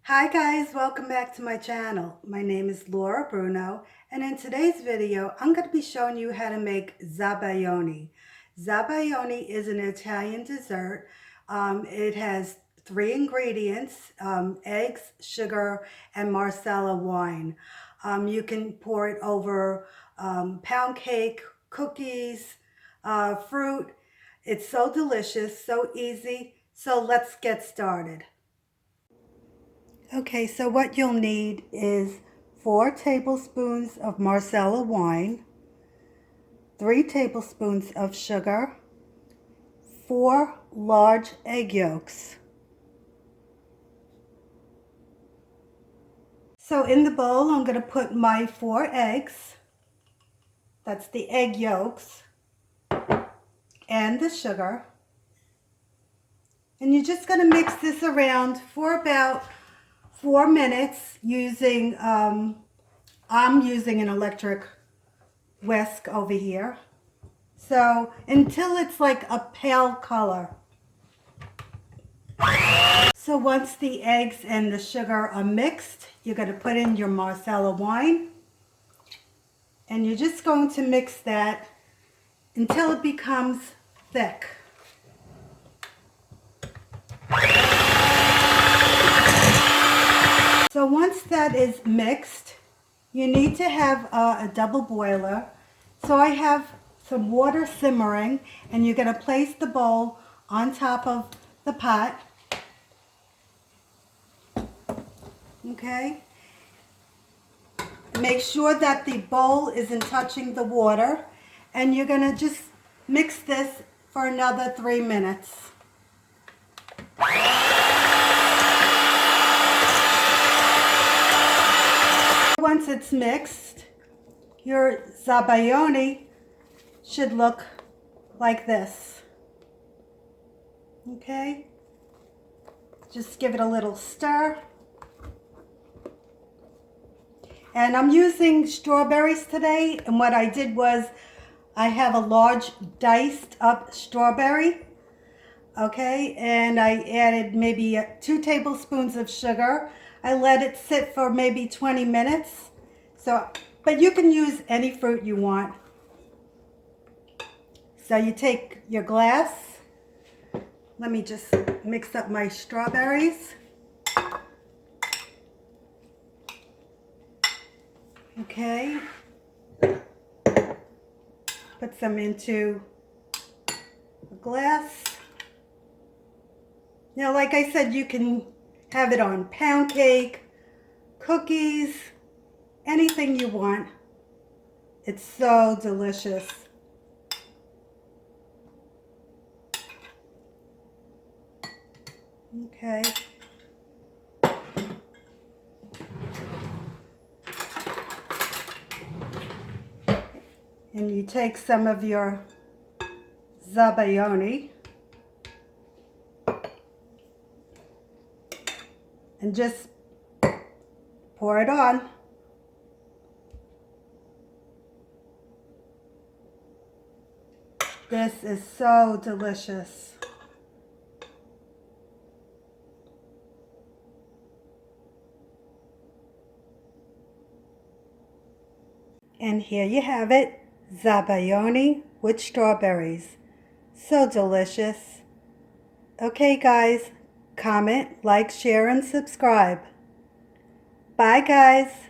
Hi guys, welcome back to my channel. My name is Laura Bruno, and in today's video I'm going to be showing you how to make Zabaglione. Zabaglione is an Italian dessert. It has three ingredients, eggs, sugar, and Marsala wine. You can pour it over pound cake, cookies, fruit. It's so delicious, so easy. So let's get started. Okay, so what you'll need is 4 tablespoons of Marsala wine, 3 tablespoons of sugar, 4 large egg yolks. So in the bowl, I'm going to put my 4 eggs, that's the egg yolks, and the sugar. And you're just going to mix this around for about 4 minutes using, I'm using an electric whisk over here. So until it's like a pale color. So once the eggs and the sugar are mixed, you're going to put in your Marsala wine. And you're just going to mix that until it becomes thick. So once that is mixed, you need to have a double boiler. So I have some water simmering, and you're going to place the bowl on top of the pot. Okay? Make sure that the bowl isn't touching the water, and you're going to just mix this for another 3 minutes. Once it's mixed, your Zabaglione should look like this. Okay? Just give it a little stir. And I'm using strawberries today, and what I did was I have a large diced up strawberry. Okay, and I added maybe 2 tablespoons of sugar. I let it sit for maybe 20 minutes. So, but you can use any fruit you want. So you take your glass. Let me just mix up my strawberries. Okay. Put some into a glass. Now, like I said, you can have it on pound cake, cookies, anything you want. It's so delicious. Okay. And you take some of your Zabaglione and just pour it on. This is so delicious. And here you have it, Zabaglione with strawberries. So delicious. Okay guys, comment, like, share, and subscribe. Bye guys.